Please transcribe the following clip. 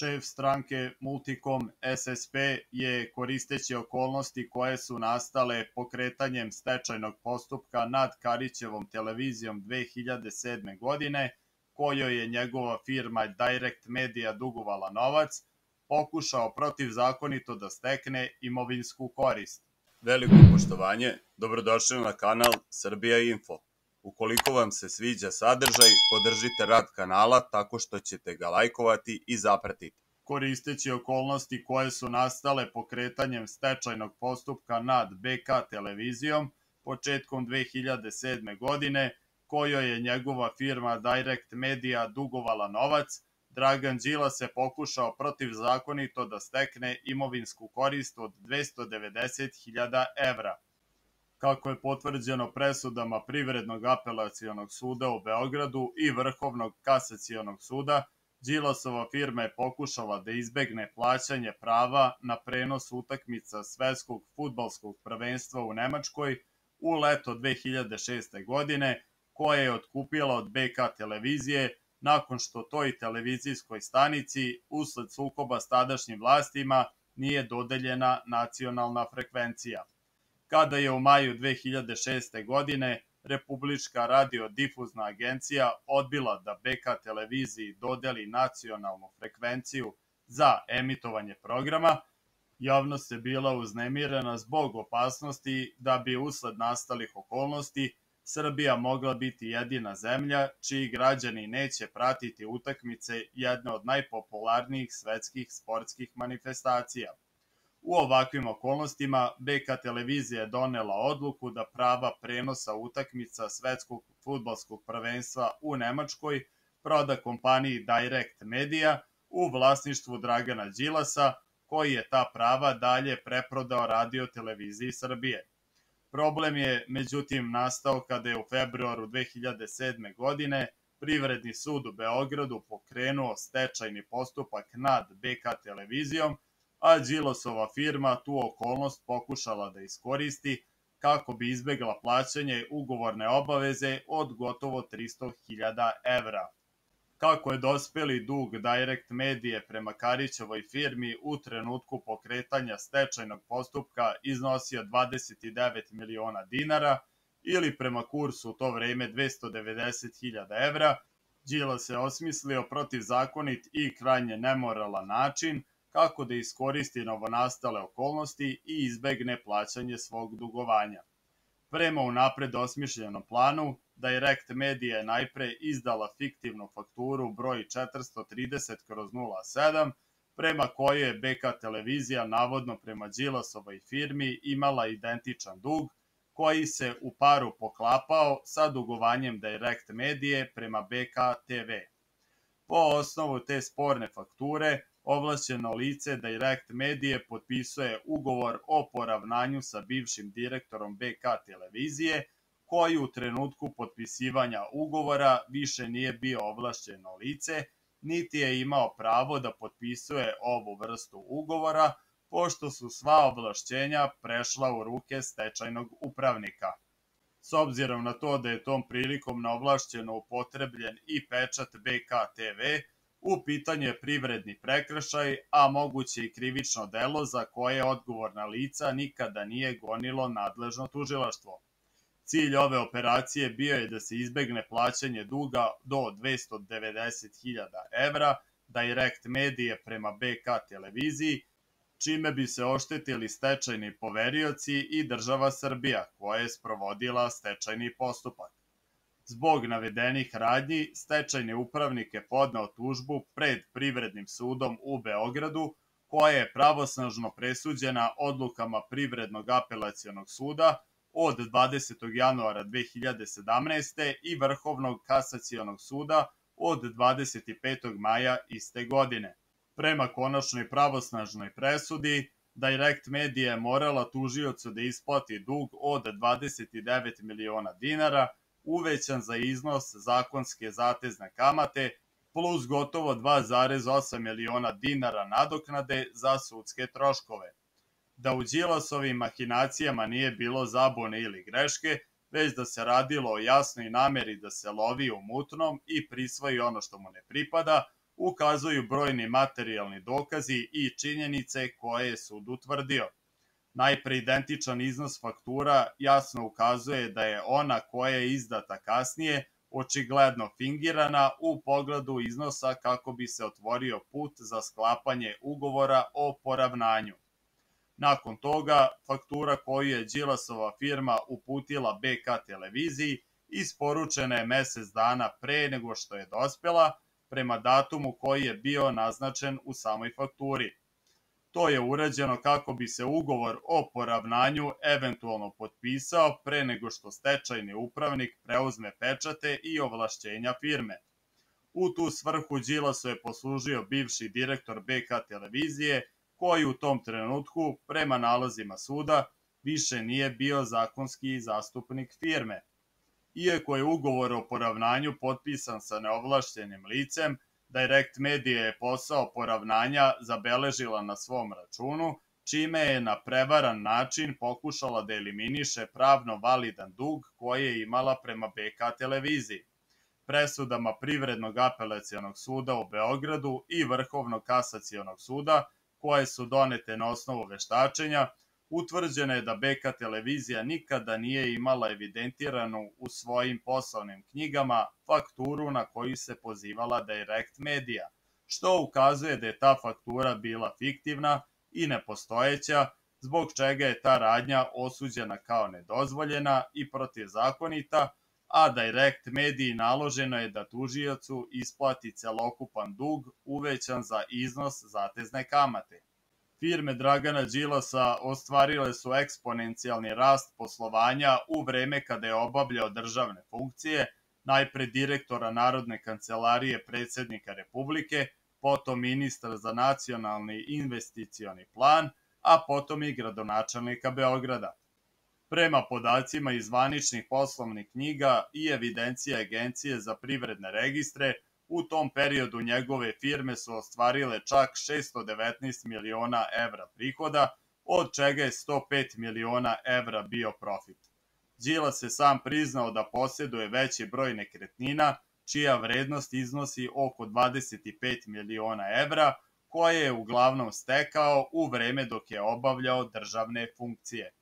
Šef stranke Multikom SSP je, koristeći okolnosti koje su nastale pokretanjem stečajnog postupka nad Karićevom televizijom 2007. godine, kojoj je njegova firma Direct Media dugovala novac, pokušao protivzakonito da stekne imovinsku korist. Veliko poštovanje, dobrodošli na kanal Srbija Info. Ukoliko vam se sviđa sadržaj, podržite rad kanala tako što ćete ga lajkovati i zapratiti. Koristeći okolnosti koje su nastale pokretanjem stečajnog postupka nad BK televizijom početkom 2007. godine, kojoj je njegova firma Direct Media dugovala novac, Dragan Đilas je pokušao protivzakonito da stekne imovinsku korist od 290.000 evra. Kako je potvrđeno presudama Privrednog apelacionog suda u Beogradu i Vrhovnog kasacionog suda, Đilasova firma je pokušala da izbegne plaćanje prava na prenos utakmica Svetskog fudbalskog prvenstva u Nemačkoj u leto 2006. godine, koje je otkupila od BK televizije nakon što toj televizijskoj stanici, usled sukoba s tadašnjim vlastima, nije dodeljena nacionalna frekvencija. Kada je u maju 2006. godine Republička radiodifuzna agencija odbila da BK televiziji dodeli nacionalnu frekvenciju za emitovanje programa, javnost je bila uznemirena zbog opasnosti da bi usled nastalih okolnosti Srbija mogla biti jedina zemlja čiji građani neće pratiti utakmice jedne od najpopularnijih svetskih sportskih manifestacija. U ovakvim okolnostima BK televizija je donela odluku da prava prenosa utakmica Svetskog fudbalskog prvenstva u Nemačkoj proda kompaniji Direct Media u vlasništvu Dragana Đilasa, koji je ta prava dalje preprodao Radio-televiziji Srbije. Problem je međutim nastao kada je u februaru 2007. godine Privredni sud u Beogradu pokrenuo stečajni postupak nad BK televizijom, a Đilasova firma tu okolnost pokušala da iskoristi kako bi izbegla plaćanje ugovorne obaveze od gotovo 300.000 evra. Kako je dospeli dug Direct Medije prema Karićevoj firmi u trenutku pokretanja stečajnog postupka iznosio 29 miliona dinara ili prema kursu u to vreme 290.000 evra, Đilas je osmislio protivzakonit i krajnje nemoralan način kako da iskoristi novonastale okolnosti i izbegne plaćanje svog dugovanja. Prema unapred osmišljenom planu, Direct Media je najpre izdala fiktivnu fakturu broj 430/07, prema kojoj je BK televizija navodno prema Đilasovoj firmi imala identičan dug, koji se u paru poklapao sa dugovanjem Direct Medije prema BK TV. Po osnovu te sporne fakture, ovlašćeno lice Direct Medije potpisuje ugovor o poravnanju sa bivšim direktorom BK televizije, koji u trenutku potpisivanja ugovora više nije bio ovlašćeno lice, niti je imao pravo da potpisuje ovu vrstu ugovora, pošto su sva ovlašćenja prešla u ruke stečajnog upravnika. S obzirom na to da je tom prilikom neovlašćeno upotrebljen i pečat BK TV, u pitanju je privredni prekršaj, a moguće i krivično delo za koje odgovorna lica nikada nije gonilo nadležno tužilaštvo. Cilj ove operacije bio je da se izbegne plaćanje duga do 290.000 evra Direct Medije prema BK televiziji, čime bi se oštetili stečajni poverioci i država Srbija, koja je sprovodila stečajni postupak. Zbog navedenih radnji, stečajni upravnik je podneo tužbu pred Privrednim sudom u Beogradu, koja je pravosnažno presuđena odlukama Privrednog apelacionog suda od 20. januara 2017. i Vrhovnog kasacionog suda od 25. maja iste godine. Prema konačnoj pravosnažnoj presudi, Direct Media je morala tužiocu da isplati dug od 29 miliona dinara, uvećan za iznos zakonske zatezne kamate, plus gotovo 2,8 miliona dinara nadoknade za sudske troškove. Da u Đilasovim mahinacijama nije bilo zabune ili greške, već da se radilo o jasnoj nameri da se lovi u mutnom i prisvoji ono što mu ne pripada, ukazuju brojni materijalni dokazi i činjenice koje je sud utvrdio. Najpre identičan iznos faktura jasno ukazuje da je ona koja je izdata kasnije očigledno fingirana u pogledu iznosa kako bi se otvorio put za sklapanje ugovora o poravnanju. Nakon toga, faktura koju je Đilasova firma uputila BK televiziji isporučena je mesec dana pre nego što je dospela, prema datumu koji je bio naznačen u samoj fakturi. To je urađeno kako bi se ugovor o poravnanju eventualno potpisao pre nego što stečajni upravnik preuzme pečate i ovlašćenja firme. U tu svrhu Đilasu je poslužio bivši direktor BK televizije, koji u tom trenutku, prema nalazima suda, više nije bio zakonski zastupnik firme. Iako je ugovor o poravnanju potpisan sa neovlašćenim licem, Direct Media je posao poravnanja zabeležila na svom računu, čime je na prevaran način pokušala da eliminiše pravno validan dug koji je imala prema BK televiziji. Presudama Privrednog apelacionog suda u Beogradu i Vrhovnog kasacionog suda, koje su donete na osnovu veštačenja, utvrđeno je da BK televizija nikada nije imala evidentiranu u svojim poslovnim knjigama fakturu na koju se pozivala Direct Media, što ukazuje da je ta faktura bila fiktivna i nepostojeća, zbog čega je ta radnja osuđena kao nedozvoljena i protivzakonita, a Direct Mediji naloženo je da tužiocu isplati celokupan dug uvećan za iznos zatezne kamate. Firme Dragana Đilasa ostvarile su eksponencijalni rast poslovanja u vreme kada je obavljao državne funkcije, najpre direktora Narodne kancelarije predsednika Republike, potom ministar za nacionalni investicioni plan, a potom i gradonačelnika Beograda. Prema podacima iz zvaničnih poslovnih knjiga i evidencije Agencije za privredne registre, u tom periodu njegove firme su ostvarile čak 619 miliona evra prihoda, od čega je 105 miliona evra bio profit. Đilas je sam priznao da posjeduje veći broj nekretnina, čija vrednost iznosi oko 25 miliona evra, koje je uglavnom stekao u vreme dok je obavljao državne funkcije.